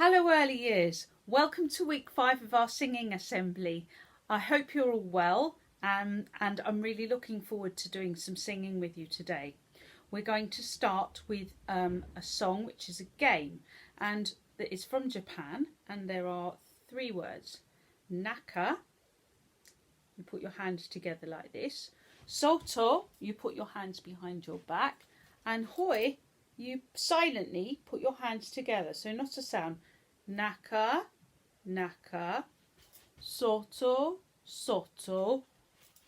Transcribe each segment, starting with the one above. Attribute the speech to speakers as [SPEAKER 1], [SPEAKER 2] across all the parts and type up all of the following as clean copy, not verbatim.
[SPEAKER 1] Hello early years, welcome to week 5 of our singing assembly. I hope you're all well and I'm really looking forward to doing some singing with you today. We're going to start with a song which is a game and that is from Japan, and there are 3 words. Naka, you put your hands together like this. Soto, you put your hands behind your back, and hoi, you silently put your hands together, so not a sound. Naka, naka, soto, soto,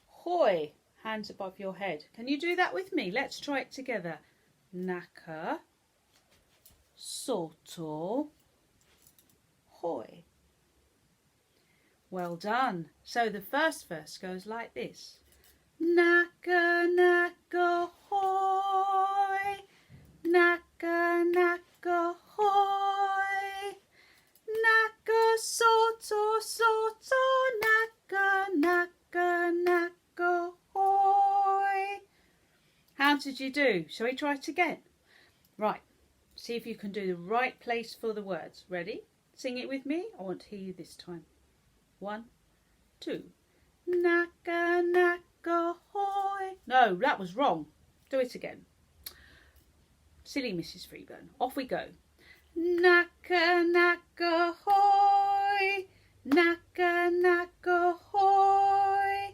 [SPEAKER 1] hoi. Hands above your head. Can you do that with me? Let's try it together. Naka, soto, hoi. Well done. So the first verse goes like this. Naka, naka, hoi. Naka, naka, hoi. Naka, soto, soto, naka, naka, naka, hoi. How did you do? Shall we try it again? Right. See if you can do the right place for the words. Ready? Sing it with me. I want to hear you this time. 1, 2. Naka, naka, hoi. No, that was wrong. Do it again. Silly Mrs. Freeburn. Off we go. Naka, naka, hoi. Naka, naka, hoi.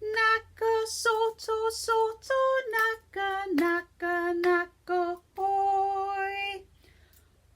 [SPEAKER 1] Naka, soto, soto, naka, naka, naka, hoi.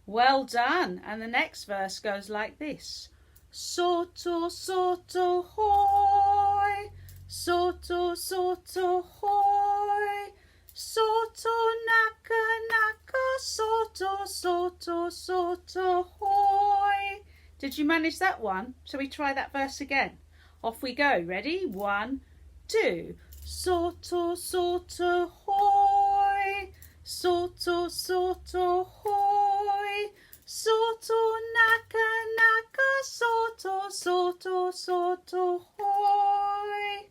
[SPEAKER 1] Well done. And the next verse goes like this. Soto, soto, hoi. Soto, soto, hoi. Soto, naka, naka, soto, soto, soto, hoi. Did you manage that one? Shall we try that verse again? Off we go. Ready? 1, 2. Soto, soto, hoi. Soto, soto, hoi. Soto, naka, naka, soto, soto, soto, hoi.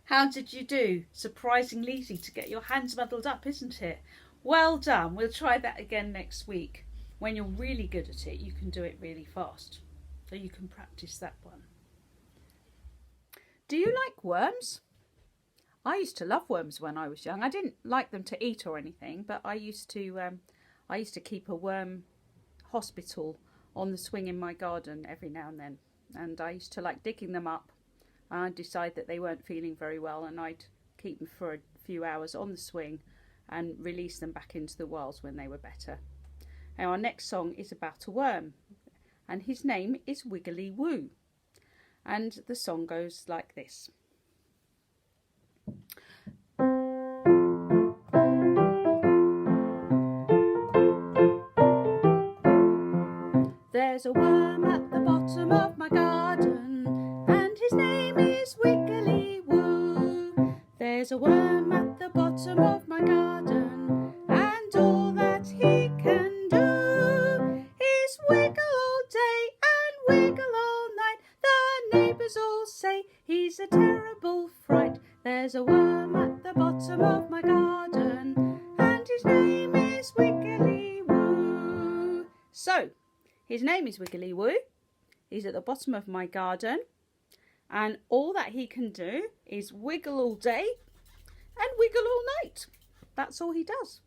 [SPEAKER 1] How did you do? Surprisingly easy to get your hands muddled up, isn't it? Well done. We'll try that again next week. When you're really good at it, you can do it really fast. So you can practice that one. Do you like worms? I used to love worms when I was young. I didn't like them to eat or anything, but I used to keep a worm hospital on the swing in my garden every now and then. And I used to like digging them up. I'd decide that they weren't feeling very well, and I'd keep them for a few hours on the swing and release them back into the wild when they were better. Now our next song is about a worm, and his name is Wiggly Woo, and the song goes like this. There's a worm at the bottom of my garden, and his name is Wiggly Woo. There's a worm at the bottom of my garden, and all that he can do is wiggle all day and wiggle all night. The neighbours all say he's a terrible fright. There's a worm at the bottom of my garden, and his name is Wiggly Woo. So, his name is Wiggly Woo. He's at the bottom of my garden, and all that he can do is wiggle all day and wiggle all night. That's all he does.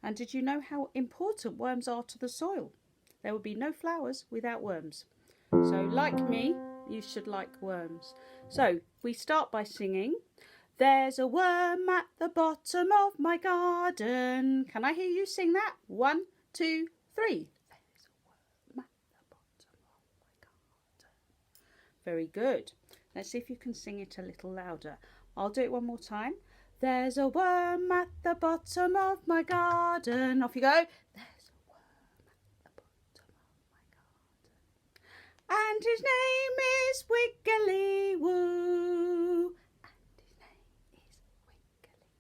[SPEAKER 1] And did you know how important worms are to the soil? There would be no flowers without worms. So like me, you should like worms. So we start by singing, there's a worm at the bottom of my garden. Can I hear you sing that? 1, 2, 3. Very good. Let's see if you can sing it a little louder. I'll do it one more time. There's a worm at the bottom of my garden. Off you go. There's a worm at the bottom of my garden. And his name is Wiggly Woo. And his name is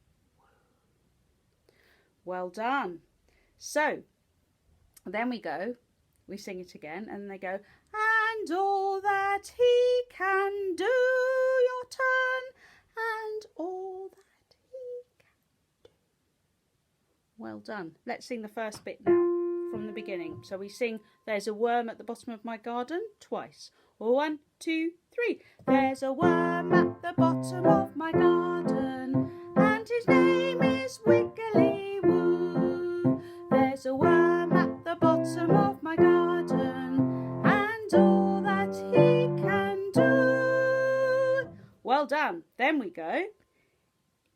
[SPEAKER 1] Wiggly Woo. Well done. So, then we sing it again, and they go, and all that he can do, your turn, and all that he can do. Well done. Let's sing the first bit now from the beginning. beginning. So we sing "There's a worm at the bottom of my garden" twice. 1, 2, 3. There's a worm at the bottom of my garden, and his name is Wiggly Woo. There's a worm at the bottom of my garden, and all that he can do. Well done. Then we go.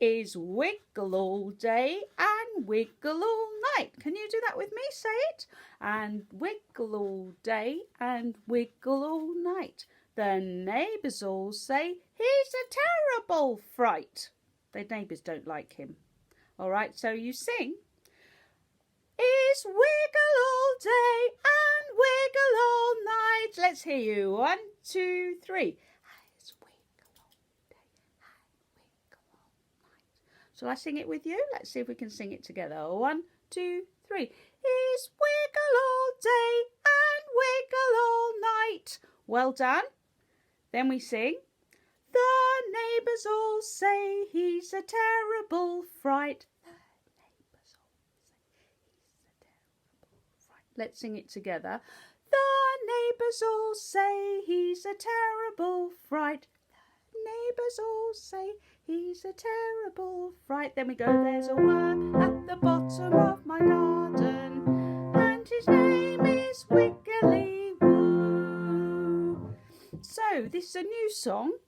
[SPEAKER 1] Is wiggle all day and wiggle all night. Can you do that with me? Say it. And wiggle all day and wiggle all night. The neighbours all say he's a terrible fright. The neighbours don't like him. All right, so you sing. Is wiggle all day and wiggle all night. Let's hear you. 1, 2, 3. Shall I sing it with you? Let's see if we can sing it together. 1, 2, 3. Is wiggle all day and wiggle all night. Well done. Then we sing. The neighbours all say he's a terrible fright. The neighbours all say he's a terrible fright. Let's sing it together. The neighbours all say he's a terrible fright. The neighbours all say he's a terrible fright. Then we go. There's a worm at the bottom of my garden, and his name is Wiggly Woo. So this is a new song.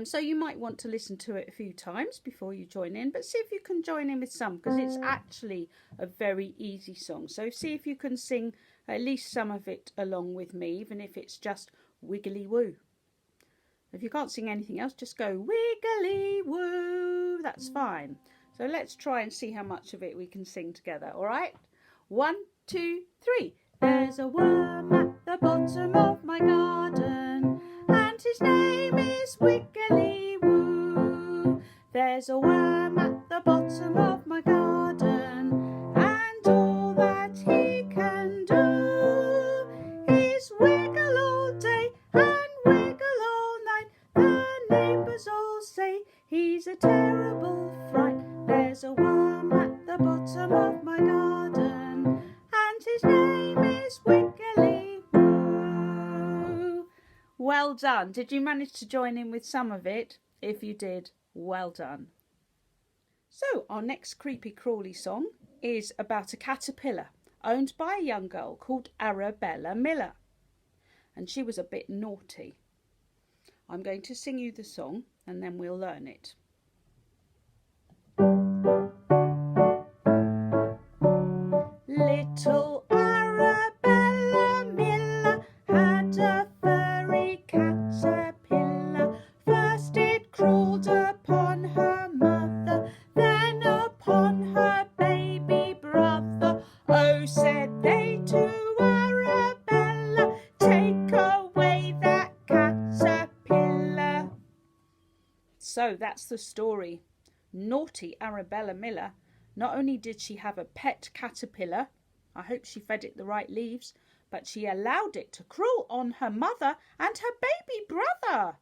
[SPEAKER 1] So you might want to listen to it a few times before you join in, but see if you can join in with some, because it's actually a very easy song. So see if you can sing at least some of it along with me, even if it's just Wiggly Woo. If you can't sing anything else, just go wiggly woo. That's fine. So let's try and see how much of it we can sing together. All right? 1, 2, 3. There's a worm at the bottom of my garden, and his name is Wiggly Woo. There's a worm at the bottom of my garden, and all that he can do is wiggle all day and wiggle all night. The neighbours all say he's a terrible fright. There's a worm at the bottom of my garden, and his name is Wiggly Woo. Well done. Did you manage to join in with some of it? If you did, well done. So our next creepy crawly song is about a caterpillar owned by a young girl called Arabella Miller. And she was a bit naughty. I'm going to sing you the song and then we'll learn it. Little Arabella Miller had a furry caterpillar. First it crawled upon her mother, then upon her baby brother. Oh, said they to Arabella, take away that caterpillar. So that's the story. Naughty Arabella Miller. Not only did she have a pet caterpillar, I hope she fed it the right leaves, but she allowed it to crawl on her mother and her baby brother.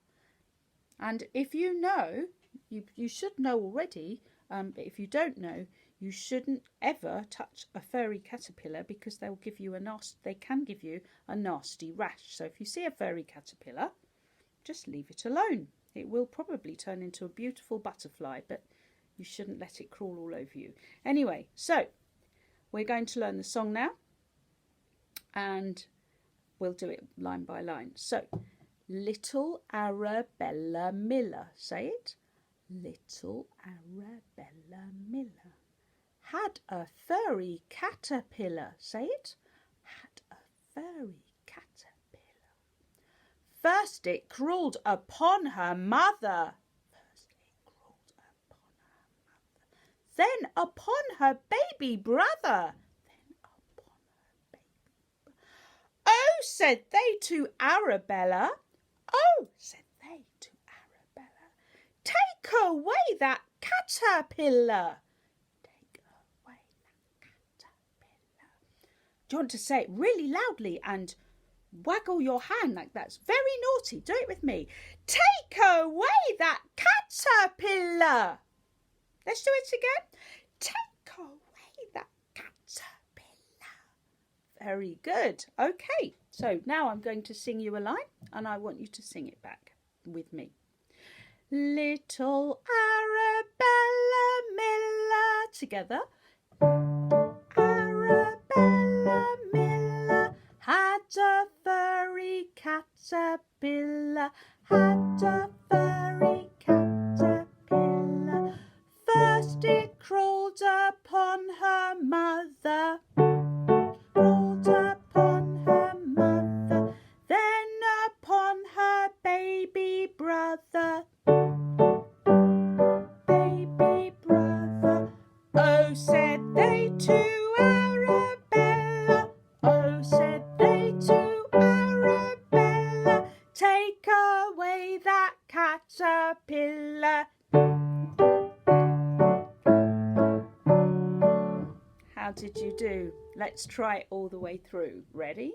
[SPEAKER 1] And if you know, you should know already, but if you don't know, you shouldn't ever touch a furry caterpillar because they can give you a nasty rash. So if you see a furry caterpillar, just leave it alone. It will probably turn into a beautiful butterfly, but you shouldn't let it crawl all over you. Anyway, so we're going to learn the song now, and we'll do it line by line. So, little Arabella Miller, say it. Little Arabella Miller had a furry caterpillar, say it. Had a furry caterpillar. First it crawled upon her mother. Then upon her baby brother. Oh, said they to Arabella. Oh, said they to Arabella. Take away that caterpillar. Take away that caterpillar. Do you want to say it really loudly and waggle your hand like that's very naughty? Do it with me. Take away that caterpillar. Let's do it again. Take away that caterpillar. Very good. Okay, so now I'm going to sing you a line and I want you to sing it back with me. Little Arabella Miller, together. Arabella Miller had a furry caterpillar, had a furry caterpillar. First it crawled upon her mother, crawled upon her mother, then upon her baby brother, baby brother. Oh, said they to Arabella, oh, said they to Arabella, take away that caterpillar. How did you do? Let's try it all the way through. Ready?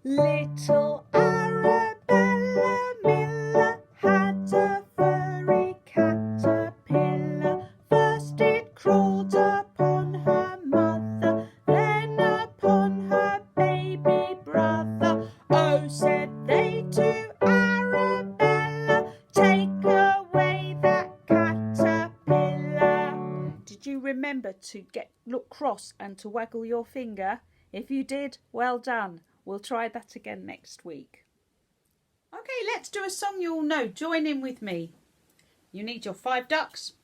[SPEAKER 1] Little Arabella Miller had a furry caterpillar. First it crawled upon her mother, then upon her baby brother. Oh, said they to Arabella, take away that caterpillar. Did you remember to look cross and to waggle your finger? If you did, well done. We'll try that again next week. Okay, let's do a song you all know. Join in with me. You need your 5 ducks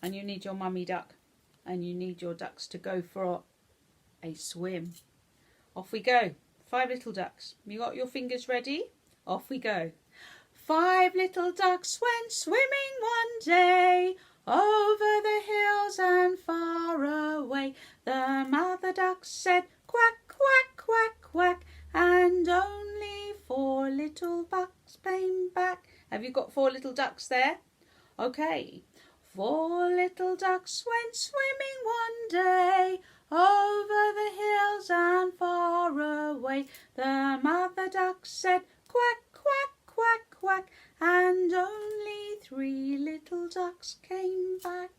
[SPEAKER 1] and you need your mummy duck and you need your ducks to go for a swim. Off we go. 5 little ducks. You got your fingers ready? Off we go. 5 little ducks went swimming one day over the hills and far away. The mother duck said quack, quack, quack, quack, and only 4 little ducks came back. Have you got 4 little ducks there? Okay. 4 little ducks went swimming one day over the hills and far away. The mother duck said quack, quack, quack, quack, and only 3 little ducks came back.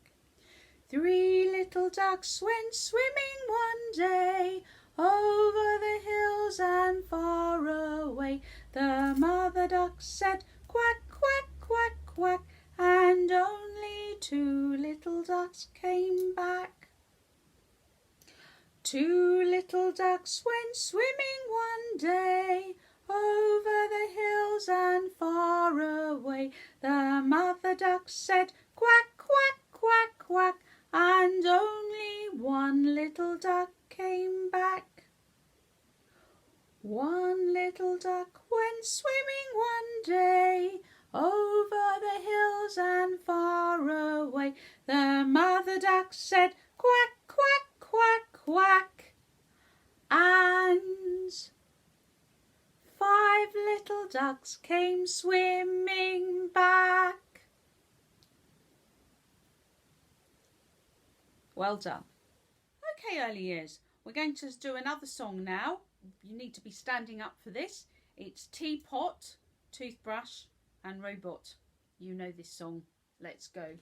[SPEAKER 1] 3 little ducks went swimming one day over the hills and far away. The mother duck said quack, quack, quack, quack, and only 2 little ducks came back. 2 little ducks went swimming one day over the hills and far away. The mother duck said quack, quack, quack, quack, and only 1 little duck came back. 1 little duck went swimming one day over the hills and far away. The mother duck said quack, quack, quack, quack, and 5 little ducks came swimming back. Well done. Okay, early years, we're going to do another song now. You need to be standing up for this. It's Teapot, Toothbrush and Robot. You know this song. Let's go.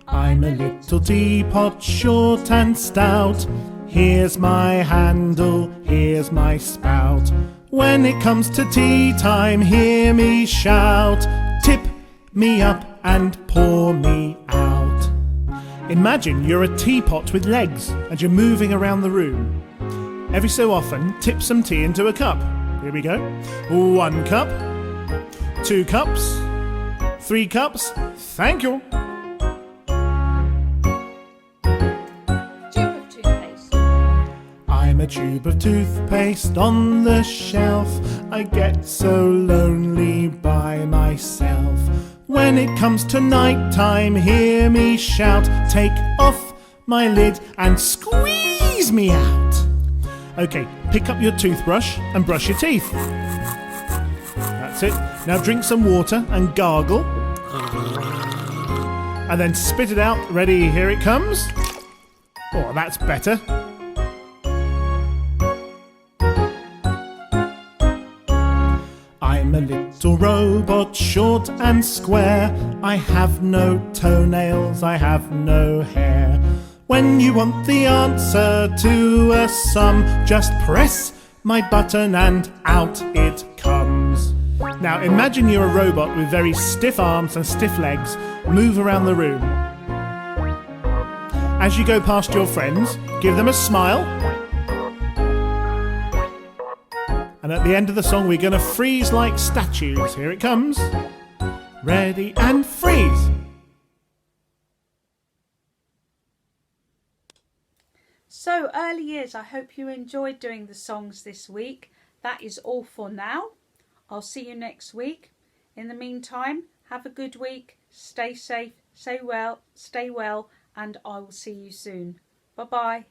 [SPEAKER 2] I'm a little teapot, short and stout. Here's my handle, here's my spout. When it comes to tea time, hear me shout. Tip me up and pour me out. Imagine you're a teapot with legs and you're moving around the room. Every so often, tip some tea into a cup. Here we go. 1 cup, 2 cups, 3 cups. Thank you. I'm a tube of toothpaste on the shelf. I get so lonely by myself. When it comes to night time, hear me shout. Take off my lid and squeeze me out. Okay, pick up your toothbrush and brush your teeth. That's it. Now drink some water and gargle. And then spit it out. Ready, here it comes. Oh, that's better. I'm a little robot, short and square. I have no toenails, I have no hair. When you want the answer to a sum, just press my button and out it comes. Now imagine you're a robot with very stiff arms and stiff legs. Move around the room. As you go past your friends, give them a smile. And at the end of the song, we're going to freeze like statues. Here it comes. Ready and freeze.
[SPEAKER 1] So early years, I hope you enjoyed doing the songs this week. That is all for now. I'll see you next week. In the meantime, have a good week. Stay safe, stay well, and I will see you soon. Bye-bye.